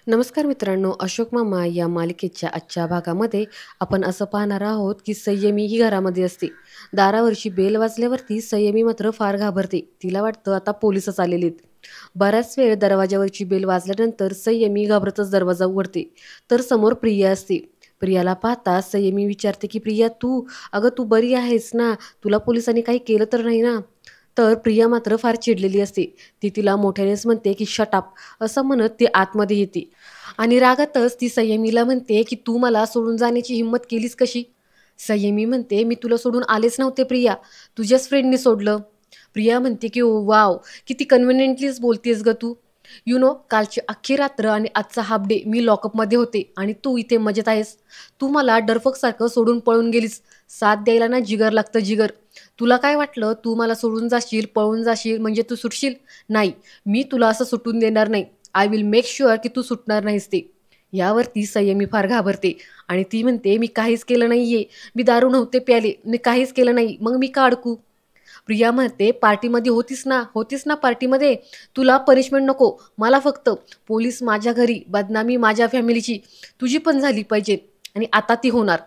नमस्कार मित्रांनो, अशोक मामा या मालिकेच्या आजच्या भागामध्ये आपण असं पाहणार आहोत की संयमी ही घरामध्ये असते. दारावरची बेल वाजल्यावरती संयमी मात्र फार घाबरते. तिला वाटतं आता पोलिसच आलेलेत. बराच वेळ दरवाजावरची बेल वाजल्यानंतर संयमी घाबरतच दरवाजा उघडते. तर समोर प्रिया असते. प्रियाला पाहता संयमी विचारते की प्रिया अगं तू बरी आहेस ना? तुला पोलिसांनी काही केलं तर नाही ना? तर प्रिया मात्र फार चिडलेली असते. ती तिला मोठ्यानेच म्हणते की शट अप असं म्हणत ती आतमध्ये येते. आणि रागातच ती संयमीला म्हणते की तू मला सोडून जाण्याची हिंमत केलीस कशी? संयमी म्हणते मी तुला सोडून आलेच नव्हते प्रिया, तुझ्याच फ्रेंडने सोडलं. प्रिया म्हणते की ओ वाव, किती कन्व्हिनियंटलीच बोलतेस ग तू. कालची अख्खी रात्र आणि आजचा हाफ डे मी लॉकअपमध्ये होते आणि तू इथे मजेत आहेस. तू मला डरफकसारखं सोडून पळून गेलीस. साथ द्यायला ना जिगर लागतं, जिगर. तुला काय वाटलं तू मला सोडून जाशील, पळून जाशील म्हणजे तू सुटशील? नाही, मी तुला असं सुटून देणार नाही. आय विल मेक शुअर की तू सुटणार नाहीस ते. यावरती संयमी फार घाबरते आणि ती म्हणते मी काहीच केलं नाहीये. मी दारू नव्हते प्याले. मी काहीच केलं नाही. मग मी का अडकू? प्रिया म्हणते पार्टीमध्ये होतीस ना पार्टीमध्ये. तुला पनिशमेंट नको. मला फक्त पोलीस माझ्या घरी, बदनामी माझ्या फॅमिलीची. तुझी पण झाली पाहिजे आणि आता ती होणार.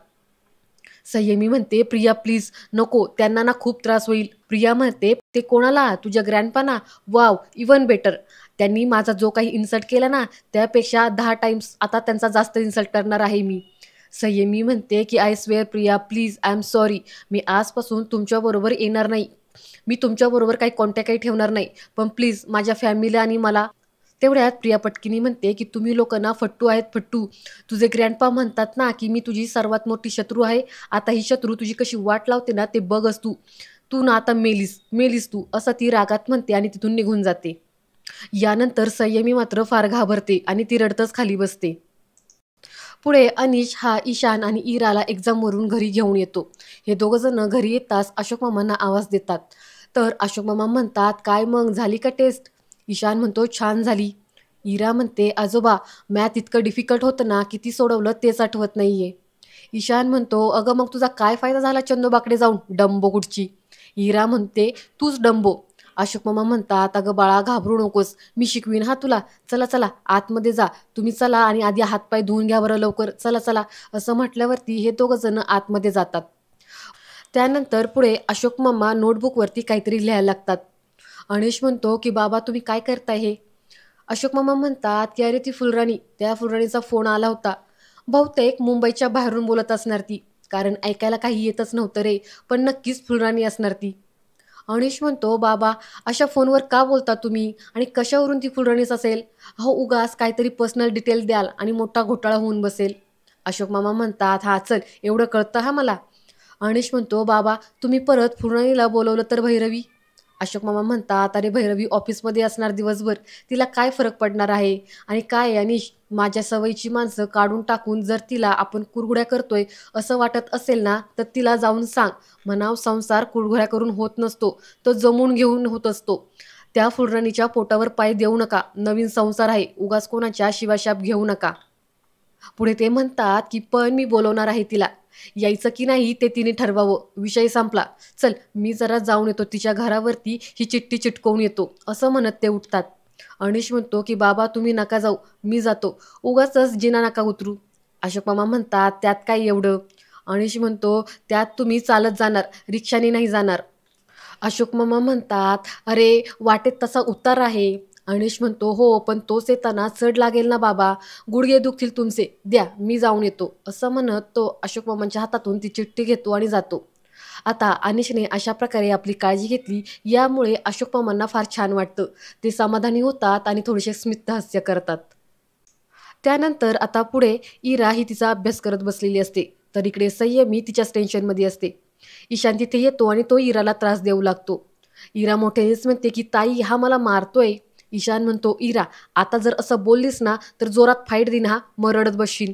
संयमी म्हणते प्रिया प्लीज नको, त्यांना ना खूप त्रास होईल. प्रिया म्हणते ते कोणाला? तुझ्या ग्रँडपाना? Wow, even better. त्यांनी माझा जो काही इन्सल्ट केला ना त्यापेक्षा 10 टाइम्स आता त्यांचा जास्त इन्सल्ट करणार आहे मी. संयमी म्हणते की I swear Priya please I am sorry. मी आजपासून तुमच्याबरोबर येणार नाही. मी तुमच्याबरोबर काही कॉन्टॅक्ट काही ठेवणार नाही. पण प्लीज माझ्या फॅमिली आणि मला. तेवढ्यात प्रिया पटकिनी म्हणते की तुम्ही लोक ना फट्टू आहेत, फट्टू. तुझे ग्रँडपा म्हणतात ना की मी तुझी सर्वात मोठी शत्रू आहे. आता ही शत्रू तुझी कशी वाट लावते ना ते बघच तू. तू ना आता मेलीस मेलीस तू, असं ती रागात म्हणते आणि तिथून निघून जाते. यानंतर संयमी मात्र फार घाबरते आणि ती रडतच खाली बसते. पुढे अनिश हा ईशान आणि इराला एक्झामवरून घरी घेऊन येतो. हे दोघं जण घरी येताच अशोक मामांना आवाज देतात. तर अशोक मामा म्हणतात काय मग झाली का टेस्ट? ईशान म्हणतो छान झाली. इरा म्हणते आजोबा, मॅथ इतकं डिफिकल्ट होतं ना, किती सोडवलं तेच आठवत नाहीये. ईशान म्हणतो अगं मग तुझा काय फायदा झाला चंदोबाकडे जाऊन, डंबो कुठची. इरा म्हणते तूच डंबो. अशोक मामा म्हणतात अगं बाळा घाबरू नकोस, मी शिकवीन हा तुला. चला चला आतमध्ये जा. तुम्ही चला आणि आधी हातपाय धुवून घ्या बरं लवकर, चला चला. असं म्हटल्यावरती हे दोघं जण आतमध्ये जातात. त्यानंतर पुढे अशोक मामा नोटबुकवरती काहीतरी लिहायला लागतात. अनिश म्हणतो की बाबा तुम्ही काय करताय हे? अशोक मामा म्हणतात की अरे ती फुलराणी, त्या फुलराणीचा फोन आला होता. बहुतेक मुंबईच्या बाहेरून बोलत असणार ती, कारण ऐकायला काही येतच नव्हतं रे. पण नक्कीच फुलराणी असणार ती. अनिश म्हणतो बाबा, अशा फोनवर का बोलता तुम्ही आणि कशावरून ती फुलराणीच असेल? अहो उगाच काहीतरी पर्सनल डिटेल द्याल आणि मोठा घोटाळा होऊन बसेल. अशोक मामा म्हणतात हा चल, एवढं कळतं हा मला. अनिश म्हणतो बाबा तुम्ही परत फुलराणीला बोलवलं तर भैरवी? अशोक मामा म्हणतात अरे भैरवी ऑफिसमध्ये असणार दिवसभर, तिला काय फरक पडणार आहे? आणि काय आहे अनिश, माझ्या सवयीची माणसं काढून टाकून जर तिला आपण कुरघुड्या करतोय असं वाटत असेल ना तर तिला जाऊन सांग. म्हणाव संसार कुरघुड्या करून होत नसतो, तो जमून घेऊन होत असतो. त्या फुलराणीच्या पोटावर पाय देऊ नका. नवीन संसार आहे, उगाच कोणाच्या शिवाशाप घेऊ नका. पुढे ते म्हणतात की पण मी बोलवणार आहे तिला. यायचं की नाही ते तिने ठरवावं. विषय संपला. चल मी जरा जाऊन येतो तिच्या घरावरती ही चिठ्ठी चिटकवून येतो, असं म्हणत ते उठतात. अनिश म्हणतो की बाबा तुम्ही नका जाऊ, मी जातो. उगाचच जिना नका उतरू. अशोक मामा म्हणतात त्यात काय एवढं? अनिश म्हणतो त्यात तुम्ही चालत जाणार, रिक्षाने नाही जाणार. अशोक मामा म्हणतात अरे वाटेत तसा उतार आहे. अनिश म्हणतो हो पण तोच येताना चढ लागेल ना बाबा, गुडघे दुखतील तुमचे, द्या मी जाऊन येतो. असं म्हणत तो अशोक मामांच्या हातातून ती चिठ्ठी घेतो आणि जातो. आता अनिशने अशा प्रकारे आपली काळजी घेतली, यामुळे अशोक मामांना फार छान वाटतं. ते समाधानी होतात आणि थोडेसे स्मितहास्य करतात. त्यानंतर आता पुढे इरा ही तिचा अभ्यास करत बसलेली असते. तर इकडे संयमी तिच्याच टेन्शनमध्ये असते. ईशान तिथे येतो आणि तो इराला त्रास देऊ लागतो. इरा मोठ्यानेच म्हणते की ताई हा मला मारतोय. ईशान म्हणतो इरा, आता जर असं बोललीस ना तर जोरात फाईट देईन हा, मग रडत बसशील.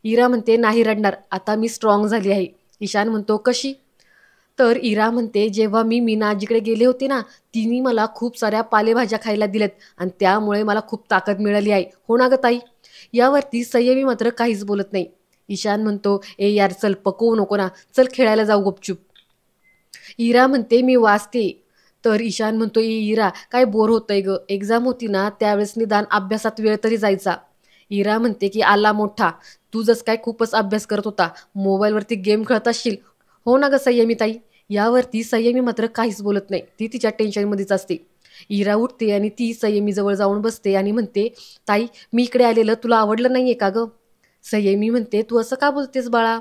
इरा म्हणते नाही रडणार, आता मी स्ट्रॉंग झाली आहे. ईशान म्हणतो कशी? तर इरा म्हणते जेव्हा मी मीना आजीकडे गेले होते ना, तिने मला खूप साऱ्या पालेभाज्या खायला दिल्यात आणि त्यामुळे मला खूप ताकद मिळाली आहे. हो ना ग ताई? यावरती संयमी मात्र काहीच बोलत नाही. ईशान म्हणतो ए यार चल पकवू नको ना, चल खेळायला जाऊ गुपचूप. इरा म्हणते मी वाचते. तर ईशान म्हणतो ए इरा काय बोर होतंय ग, एक्झाम होती ना त्यावेळेस निदान अभ्यासात वेळ तरी जायचा. इरा म्हणते की आला मोठा, तू जस काय खूपच अभ्यास करत होता, मोबाईलवरती गेम खेळत असशील. हो ना ग संयमी ताई. यावरती संयमी मात्र काहीच बोलत नाही, ती तिच्या टेन्शनमध्येच असते. इरा उठते आणि ती संयमी जवळ जाऊन बसते आणि म्हणते, ताई मी इकडे आलेलं तुला आवडलं नाहीये का ग? संयमी म्हणते, तू असं का बोलतेस बाळा?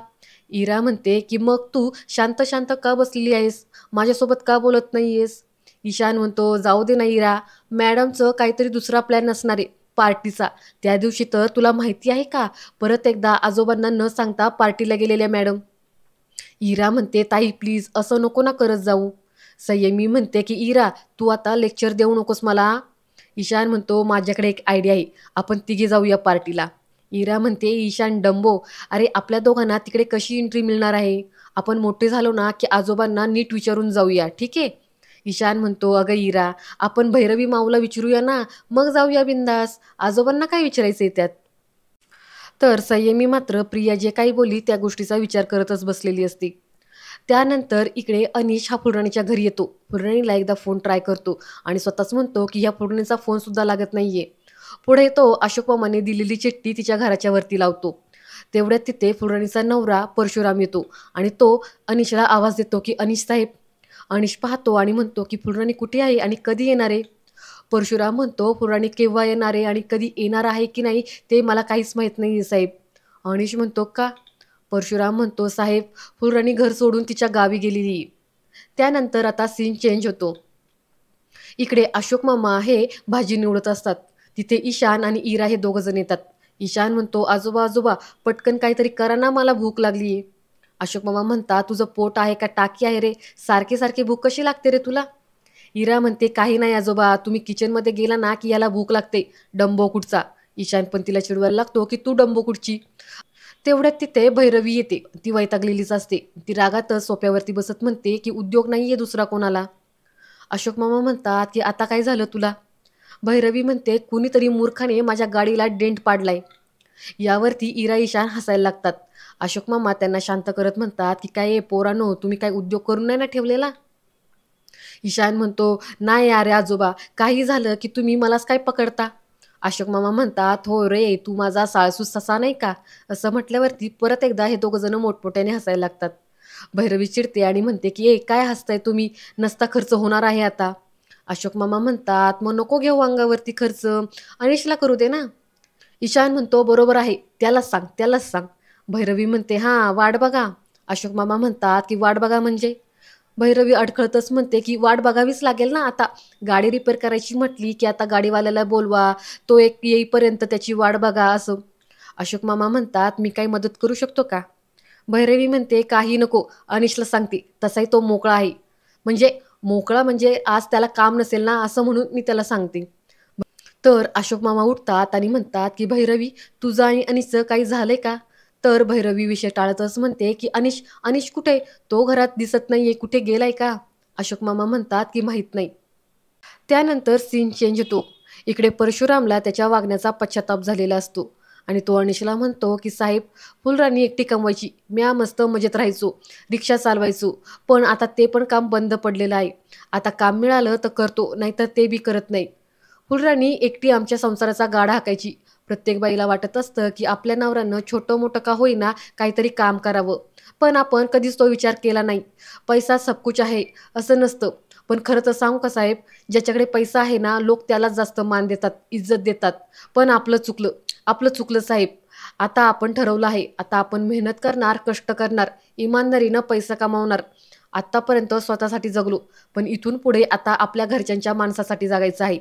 इरा म्हणते की मग तू शांत शांत का बसलेली आहेस, माझ्यासोबत का बोलत नाहीयेस? ईशान म्हणतो, जाऊ दे ना इरा, मॅडमचं काहीतरी दुसरा प्लॅन असणार आहे पार्टीचा. त्या दिवशी तर तुला माहिती आहे का, परत एकदा आजोबांना न सांगता पार्टीला गेलेल्या मॅडम. इरा म्हणते, ताई प्लीज असं नको ना करत जाऊ. संयमी म्हणते की इरा, तू आता लेक्चर देऊ नकोस मला. ईशान म्हणतो, माझ्याकडे एक आयडिया आहे, आपण तिघे जाऊया पार्टीला. इरा म्हणते, ईशान डंबो, अरे आपल्या दोघांना तिकडे कशी एंट्री मिळणार आहे? आपण मोठे झालो ना की आजोबांना नीट विचारून जाऊया, ठीक आहे? ईशान म्हणतो, अगं इरा, आपण भैरवी माऊला विचारूया ना, मग जाऊया बिंदास, आजोबांना काय विचारायचंय त्यात? तर संयमी मात्र प्रिया जे काही बोलली त्या गोष्टीचा विचार करतच बसलेली असते. त्यानंतर इकडे अनिश हा फुलराणीच्या घरी येतो. फुलराणीला एकदा फोन ट्राय करतो आणि स्वतःच म्हणतो की ह्या फुलराणीचा फोन सुद्धा लागत नाहीये. पुढे तो अशोक मामाने दिलेली चिठ्ठी तिच्या घराच्या वरती लावतो. तेवढ्यात तिथे फुलराणीचा नवरा परशुराम येतो आणि तो अनिशला आवाज देतो की अनिश साहेब. अनिश पाहतो आणि म्हणतो की फुलराणी कुठे आहे आणि कधी येणार आहे? परशुराम म्हणतो, फुलराणी केव्हा येणार आहे आणि कधी येणार आहे की नाही ते मला काहीच माहीत नाही साहेब. अनिश म्हणतो, का? परशुराम म्हणतो, साहेब फुलराणी घर सोडून तिच्या गावी गेलेली. त्यानंतर आता सीन चेंज होतो. इकडे अशोक मामा हे भाजी निवडत असतात. तिथे ईशान आणि इरा हे दोघ जण येतात. ईशान म्हणतो, आजोबा आजोबा पटकन काहीतरी करा ना, मला भूक लागली. अशोक मामा म्हणतात, तुझं पोट आहे का टाकी आहे रे, सारखे सारखे भूक कशी लागते रे तुला? इरा म्हणते, काही नाही आजोबा, तुम्ही किचनमध्ये गेला ना की याला भूक लागते, डंबो कुठचा. ईशान पण तिला चिडवायला लागतो की तू डंबो कुठची. तेवढ्यात तिथे भैरवी येते. ती वैतागलेलीच असते. ती रागातच सोफ्यावरती बसत म्हणते की उद्योग नाहीये दुसरा कोणाला. अशोक मामा म्हणतात की आता काय झालं तुला? भैरवी म्हणते, कुणीतरी मूर्खाने माझ्या गाडीला डेंट पाडलाय. यावरती इरा ईशान हसायला लागतात. अशोक मामा त्यांना शांत करत म्हणतात की काय पोरानो, तुम्ही काय उद्योग करून नाही ना ठेवलेला? ईशान म्हणतो, नाही अरे आजोबा, काही झालं की तुम्ही मलाच काय पकडता? अशोक मामा म्हणतात, हो रे, तू माझा साळसूस ससा नाही का? असं म्हटल्यावरती परत एकदा हे दोघं जण मोठमोठ्याने हसायला लागतात. भैरवी चिडते आणि म्हणते की काय हसताय तुम्ही, नसता खर्च होणार आहे आता. अशोक मामा म्हणतात, मग नको घेऊ अंगावरती खर्च, अनिशला करू दे ना. ईशान म्हणतो, बरोबर आहे, त्यालाच सांग त्यालाच सांग. भैरवी म्हणते, हां वाट बघा. अशोक मामा म्हणतात की वाट बघा म्हणजे? भैरवी अडखळतच म्हणते की वाट बघावीच लागेल ना आता. गाडी रिपेअर करायची म्हटली की आता गाडीवाल्याला बोलवा, तो एक येईपर्यंत त्याची वाट बघा असं. अशोक मामा म्हणतात, मी काही मदत करू शकतो का? भैरवी म्हणते, काही नको, अनिशला सांगते, तसाही तो मोकळा आहे. म्हणजे मोकळा म्हणजे आज त्याला काम नसेल ना असं म्हणून मी त्याला सांगते. तर अशोक मामा उठतात आणि म्हणतात की भैरवी, तुझं आणि अनिशचं काही झालंय का? तर भैरवी विषय टाळतच म्हणते की अनिश अनिश कुठे, तो घरात दिसत नाहीये, कुठे गेलाय का? अशोक मामा म्हणतात की माहीत नाही. त्यानंतर सीन चेंज होतो. इकडे परशुरामला त्याच्या वागण्याचा पश्चाताप झालेला असतो आणि तो अनिशला म्हणतो की साहेब, फुलराणी एकटी कमवायची, म्या मस्त मजेत राहायचो, रिक्षा चालवायचो, पण आता ते पण काम बंद पडलेलं आहे. आता काम मिळालं तर करतो, नाहीतर ते बी करत नाही. फुलराणी एकटी आमच्या संसाराचा गाडा हाकायची. प्रत्येक बाईला वाटत असतं की आपल्या नवऱ्यानं छोटं मोठं का होईना काहीतरी काम करावं, पण आपण कधीच तो विचार केला नाही. पैसा सबकुच आहे असं नसतं. पण खरं तर सांगू का साहेब, ज्याच्याकडे पैसा आहे ना, लोक त्यालाच जास्त मान देतात, इज्जत देतात. पण आपलं चुकलं, आपलं चुकलं साहेब. आता आपण ठरवलं आहे, आता आपण मेहनत करणार, कष्ट करणार, इमानदारीनं पैसा कमावणार. आत्तापर्यंत स्वतःसाठी जगलो, पण इथून पुढे आता आपल्या घरच्यांच्या माणसासाठी जगायचं आहे.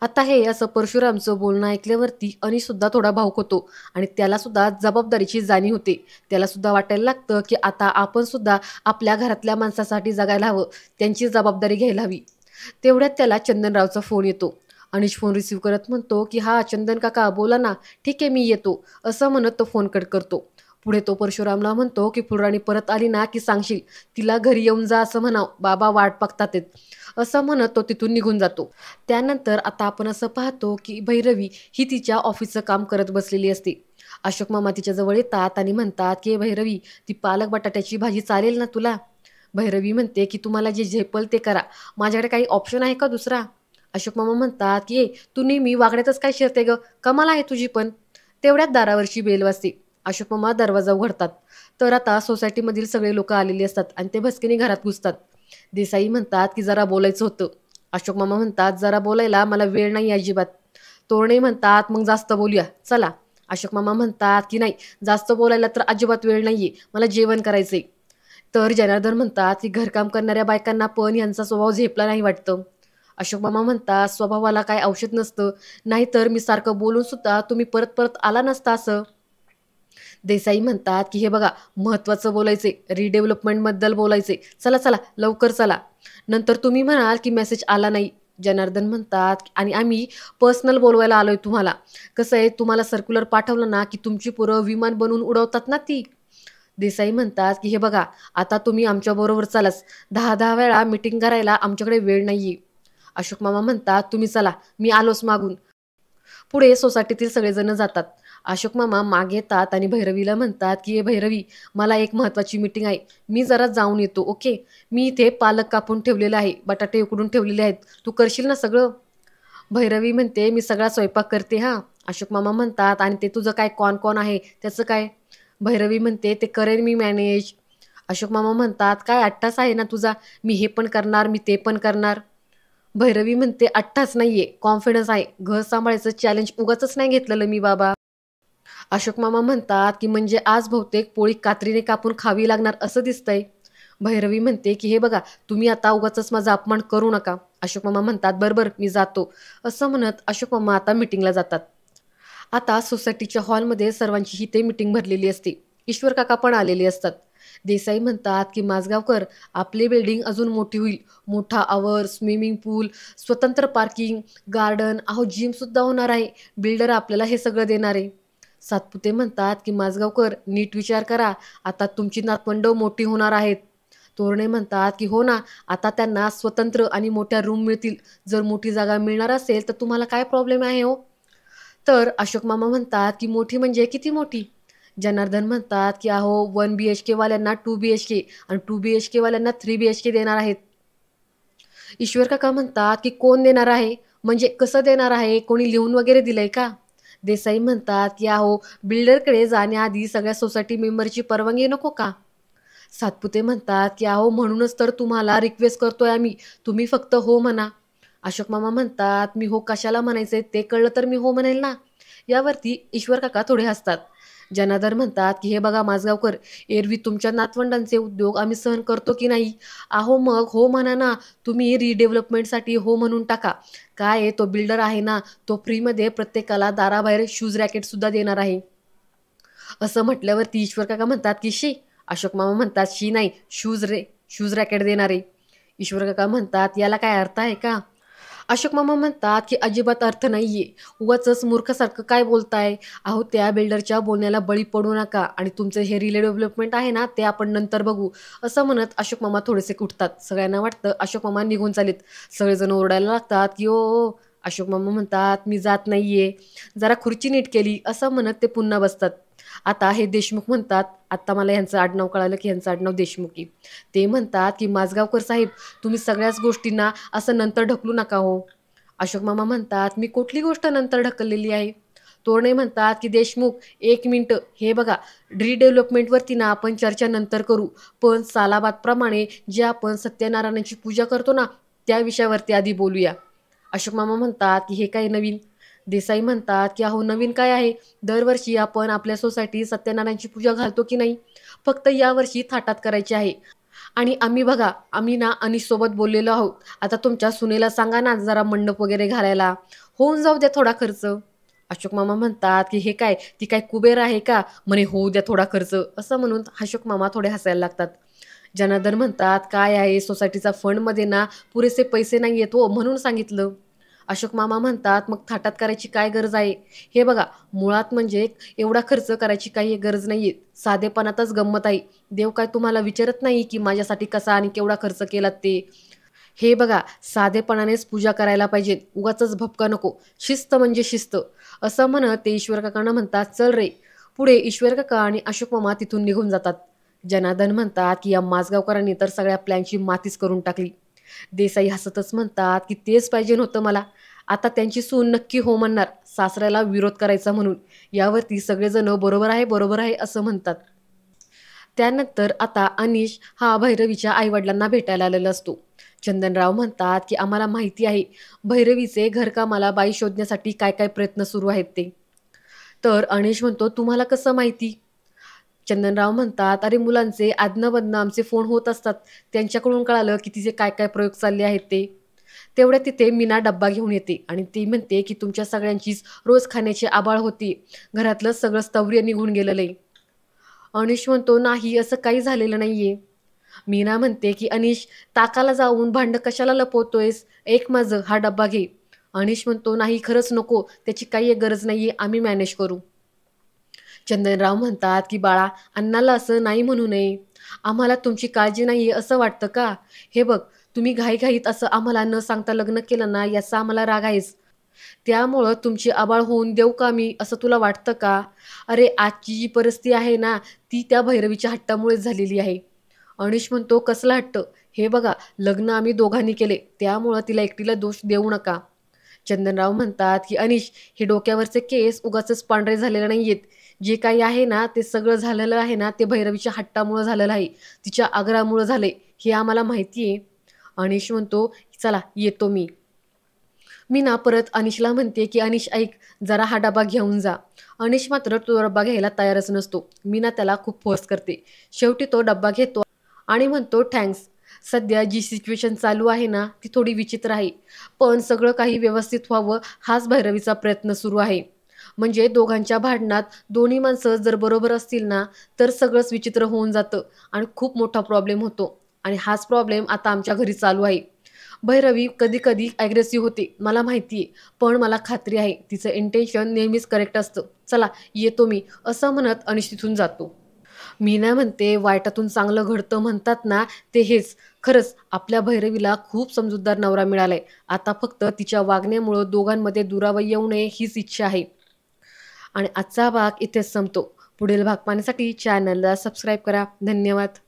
आता हे असं परशुरामचं बोलणं ऐकल्यावरती अनिशसुद्धा थोडा भावुक होतो आणि त्यालासुद्धा जबाबदारीची जाणीव होते. त्यालासुद्धा वाटायला लागतं की आता आपण सुद्धा आपल्या घरातल्या माणसासाठी जगायला हवं, त्यांची जबाबदारी घ्यायला हवी. तेवढ्यात त्याला चंदनरावचा फोन येतो. अनिश फोन रिसीव्ह करत म्हणतो की हा चंदन काका बोला ना, ठीक आहे मी येतो, असं म्हणत तो फोन कट करतो. पुढे तो परशुरामला म्हणतो की फुलराणी परत आली ना की सांगशील, तिला घरी येऊन जा असं म्हणाव, बाबा वाट बघतात असं म्हणत तो तिथून निघून जातो. त्यानंतर आता आपण असं पाहतो की भैरवी ही तिच्या ऑफिसचं काम करत बसलेली असते. अशोक मामा तिच्या जवळ येतात आणि म्हणतात की भैरवी, ती पालक बटाट्याची भाजी चालेल ना तुला? भैरवी म्हणते की तुम्हाला जे झेपल ते करा, माझ्याकडे काही ऑप्शन आहे का दुसरा? अशोक मामा म्हणतात की तू नेहमी वागण्यातच काय शिरते ग, कमाल आहे तुझी पण. तेवढ्यात दारावरची बेल वाजते. अशोक मामा दरवाजा उघडतात. तर आता सोसायटीमधील सगळे लोक आलेली असतात आणि ते भसकेने घरात घुसतात. देसाई म्हणतात की जरा बोलायचं होतं. अशोक मामा म्हणतात जरा बोलायला मला वेळ नाही अजिबात. तोरणे म्हणतात मग जास्त बोलूया चला. अशोक मामा म्हणतात की नाही, जास्त बोलायला तर अजिबात वेळ नाहीये, मला जेवण करायचंय. तर जनार्दन म्हणतात की घरकाम करणाऱ्या बायकांना पण यांचा स्वभाव झेपला नाही वाटतं. अशोक मामा म्हणतात स्वभावाला काय औषध नसतं, नाहीतर मी सारखं बोलून सुद्धा तुम्ही परत परत आला नसता असं. देसाई म्हणतात की हे बघा, महत्वाचं बोलायचे, रिडेव्हलपमेंटबद्दल बोलायचे, चला चला लवकर चला. नंतर तुम्ही म्हणाल की मेसेज आला नाही. जनार्दन म्हणतात आणि आम्ही पर्सनल बोलवायला आलोय तुम्हाला. कसं आहे, तुम्हाला सर्क्युलर पाठवलं ना की तुमची पोरं विमान बनवून उडवतात ना ती. देसाई म्हणतात की हे बघा, आता तुम्ही आमच्याबरोबर चालाच. 10-10 वेळा मीटिंग करायला आमच्याकडे वेळ नाहीये. अशोक मामा म्हणतात तुम्ही चला, मी आलोच मागून. पुढे सोसायटीतील सगळेजण जातात. अशोक मामा मागे येतात आणि भैरवीला म्हणतात की हे भैरवी, मला एक महत्वाची मीटिंग आहे, मी जरा जाऊन येतो. ओके, मी इथे पालक कापून ठेवलेला आहे, बटाटे उकडून ठेवलेले आहेत, तू करशील ना सगळं. भैरवी म्हणते मी सगळा स्वयंपाक करते हा. अशोक मामा म्हणतात आणि ते तुझं काय कॉन कॉन आहे त्याचं काय. भैरवी म्हणते ते करेन मी मॅनेज. अशोक मामा म्हणतात काय अट्टास आहे ना तुझा, मी हे पण करणार मी ते पण करणार. भैरवी म्हणते अट्टाच नाहीये, कॉन्फिडन्स आहे, घर सांभाळायचं चॅलेंज उगाचच नाही घेतलेलं मी बाबा. अशोक मामा म्हणतात की म्हणजे आज बहुतेक पोळी कात्रीने कापून खावी लागणार असं दिसतंय. भैरवी म्हणते की हे बघा, तुम्ही आता उगाचच माझा अपमान करू नका. अशोक मामा म्हणतात बरोबर मी जातो. असं म्हणत अशोक मामा आता मिटिंगला जातात. आता सोसायटीच्या हॉलमध्ये सर्वांची इथे मीटिंग भरलेली असते. ईश्वर काका पण आलेले असतात. देसाई म्हणतात की माझगावकर, आपली बिल्डिंग अजून मोठी होईल. मोठा आवर, स्विमिंग पूल, स्वतंत्र पार्किंग, गार्डन, अहो जिम सुद्धा होणार आहे. बिल्डर आपल्याला हे सगळं देणार आहे. सातपुते म्हणतात की माझगावकर, नीट विचार करा, आता तुमची नातवंड मोठी होणार आहेत. तोरणे म्हणतात की हो ना, आता त्यांना स्वतंत्र आणि मोठ्या रूम मिळतील. जर मोठी जागा मिळणार असेल तर तुम्हाला काय प्रॉब्लेम आहे हो. तर अशोक मामा म्हणतात की मोठी म्हणजे किती मोठी. जनार्दन म्हणतात की अहो 1 BHK वाल्यांना 2 BHK आणि 2 BHK वाल्यांना 3 BHK देणार आहेत. ईश्वर काका म्हणतात की कोण देणार आहे, म्हणजे कसं देणार आहे, कोणी लिहून वगैरे दिलंय का. देसाई म्हणतात की अहो बिल्डरकडे जाण्याआधी सगळ्या सोसायटी मेंबरची परवानगी नको का. सातपुते म्हणतात की अहो म्हणूनच तर तुम्हाला रिक्वेस्ट करतोय आम्ही, तुम्ही फक्त हो म्हणा. अशोक मामा म्हणतात मी हो कशाला म्हणायचे ते कळलं तर मी हो म्हणेल ना. यावरती ईश्वर काका थोडे हसतात. जनार्दन म्हणतात की हे बघा माझगावकर, एरवी तुमच्या नातवंडांचे उद्योग आम्ही सहन करतो की नाही. अहो मग हो म्हणा ना, तुम्ही रिडेव्हलपमेंटसाठी हो म्हणून टाका. काय आहे, तो बिल्डर आहे ना, तो फ्रीमध्ये प्रत्येकाला दाराबाहेर शूज रॅकेट सुद्धा देणार आहे. असं म्हटल्यावरती ईश्वर काका म्हणतात की शी. अशोक मामा म्हणतात शी नाही, शूज रॅकेट देणारे. ईश्वर काका म्हणतात याला काय अर्थ आहे का. अशोक मामा म्हणतात की अजिबात अर्थ नाहीये, उगाचच मूर्खासारखं काय बोलताय. अहो त्या बिल्डरच्या बोलण्याला बळी पडू नका आणि तुमचं हे रिले डेव्हलपमेंट आहे ना ते आपण नंतर बघू. असं म्हणत अशोक मामा थोडेसे कुठतात. सगळ्यांना वाटतं अशोक मामा निघून चालेत. सगळेजण ओरडायला लागतात की ओ. अशोक मामा म्हणतात मी जात नाहीये, जरा खुर्ची नीट केली असं म्हणत ते पुन्हा बसतात. आता हे देशमुख म्हणतात, आता मला ह्यांचं आडनाव कळालं की ह्यांचं आडनाव देशमुखी. ते म्हणतात की माझगावकर साहेब, तुम्ही सगळ्याच गोष्टींना असं नंतर ढकलू नका हो. अशोक मामा म्हणतात मी कुठली गोष्ट नंतर ढकललेली आहे. तोरणे म्हणतात की देशमुख, एक मिनटं, हे बघा, रिडेव्हलपमेंटवरती ना आपण चर्चा नंतर करू, पण सालाबादप्रमाणे जे आपण सत्यनारायणाची पूजा करतो ना त्या विषयावरती आधी बोलूया. अशोक मामा म्हणतात की हे काय नवीन. देसाई म्हणतात की अहो नवीन काय आहे, दरवर्षी आपण आपल्या सोसायटीत सत्यनारायणची पूजा घालतो की नाही, फक्त यावर्षी थाटात करायची आहे. आणि आम्ही बघा, आम्ही ना अनिशसोबत बोललेलो आहोत. आता तुमच्या सुनेला सांगा ना जरा मंडप वगैरे घालायला, होऊन जाऊ द्या थोडा खर्च. अशोक मामा म्हणतात की हे काय, ती काय कुबेर आहे का, म्हणे होऊ द्या थोडा खर्च. असं म्हणून अशोक मामा थोडे हसायला लागतात. जनार्दन म्हणतात काय आहे, सोसायटीचा फंडमध्ये ना पुरेसे पैसे नाही येत हो, म्हणून सांगितलं. अशोक मामा म्हणतात मग थाटात करायची काय गरज आहे. हे बघा, मुळात म्हणजे एवढा खर्च करायची काही गरज नाहीये, साधेपणातच गंमत आहे. देव काय तुम्हाला विचारत नाही की माझ्यासाठी कसा आणि केवढा खर्च केलात ते. हे बघा, साधेपणानेच पूजा करायला पाहिजे, उगाचच भपका नको, शिस्त म्हणजे शिस्त. असं म्हणत ते ईश्वर काकांना म्हणतात चल रे. पुढे ईश्वर काका आणि अशोक मामा तिथून निघून जातात. जनार्दन म्हणतात की या माझगावकरांनी तर सगळ्या प्लॅनची मातीच करून टाकली. देसाई हसतच म्हणतात की तेच पाहिजे नव्हतं मला. आता त्यांची सून नक्की हो म्हणणार, सासऱ्याला विरोध करायचा म्हणून. यावरती सगळेजण बरोबर आहे, बरोबर आहे असं म्हणतात. त्यानंतर आता अनिश हा भैरवीच्या आईवडिलांना भेटायला आलेला असतो. चंदनराव म्हणतात की आम्हाला माहिती आहे भैरवीचे घरकामाला बाई शोधण्यासाठी काय काय प्रयत्न सुरू आहेत ते. तर अनिश म्हणतो तुम्हाला कसं माहिती? चंदनराव म्हणतात अरे मुलांचे आदनमधनं आमचे फोन होत असतात, त्यांच्याकडून कळालं की तिचे काय काय प्रयोग चालले आहेत ते. तेवढ्या तिथे मीना डब्बा घेऊन येते आणि ती म्हणते की तुमच्या सगळ्यांचीच रोज खाण्याची आबाळ होती, घरातलं सगळं स्तव्य निघून गेलेलं आहे. अनिश म्हणतो नाही असं काही झालेलं नाहीये. मीना म्हणते की अनिश ताकाला जाऊन भांड कशाला लपवतोयस, एक माझं हा डब्बा घे. अनिश म्हणतो नाही खरंच नको, त्याची काही गरज नाहीये, आम्ही मॅनेज करू. चंदनराव म्हणतात की बाळा अण्णाला असं नाही म्हणू नये, आम्हाला तुमची काळजी नाहीये असं वाटतं का? हे बघ तुम्ही घाईघाईत असं आम्हाला न सांगता लग्न केलं ना, याचा आम्हाला राग आहेच. त्यामुळं तुमची आबाळ होऊन देऊ का मी असं तुला वाटतं का? अरे आजची जी परिस्थिती आहे ना, ती त्या भैरवीच्या हट्टामुळेच झालेली आहे. अनिश म्हणतो कसला हट्ट? हे बघा लग्न आम्ही दोघांनी केले, त्यामुळं तिला एकटीला दोष देऊ नका. चंदनराव म्हणतात की अनिश हे डोक्यावरचे केस उगाचच पांढरे झालेले नाहीयेत, जे काही आहे ना ते सगळं झालेलं आहे ना ते भैरवीच्या हट्टामुळं झालेलं आहे, तिच्या आग्रहामुळं झाले, हे आम्हाला माहिती आहे. अनिश म्हणतो चला येतो मी. मी ना परत अनिशला म्हणते की अनिश ऐक, जरा हा डबा घेऊन जा. अनिश मात्र तो डब्बा घ्यायला तयारच नसतो. मी ना त्याला खूप फोर्स करते. शेवटी तो डब्बा घेतो आणि म्हणतो थँक्स. सध्या जी सिच्युएशन चालू आहे ना ती थोडी विचित्र आहे, पण सगळं काही व्यवस्थित व्हावं हाच भैरवीचा प्रयत्न सुरू आहे. म्हणजे दोघांच्या भांडणात दोन्ही माणसं जर बरोबर असतील ना तर सगळंच विचित्र होऊन जातं आणि खूप मोठा प्रॉब्लेम होतो. आणि हाच प्रॉब्लेम आता आमच्या घरी चालू आहे. भैरवी कधी कधी ॲग्रेसिव्ह होते मला माहिती आहे, पण मला खात्री आहे तिचं इंटेन्शन नेहमीच करेक्ट असतं. चला येतो मी असं म्हणत अनिश तिथून जातो. मीना म्हणते वाईटातून चांगलं घडतं म्हणतात ना, ते हेच. खरंच आपल्या भैरवीला खूप समजूतदार नवरा मिळालाय. आता फक्त तिच्या वागण्यामुळं दोघांमध्ये दुरावा येऊ नये हीच इच्छा आहे. आणि आजचा भाग इथेच संपतो. पुढील भाग पाहण्यासाठी चॅनलला सबस्क्राईब करा. धन्यवाद.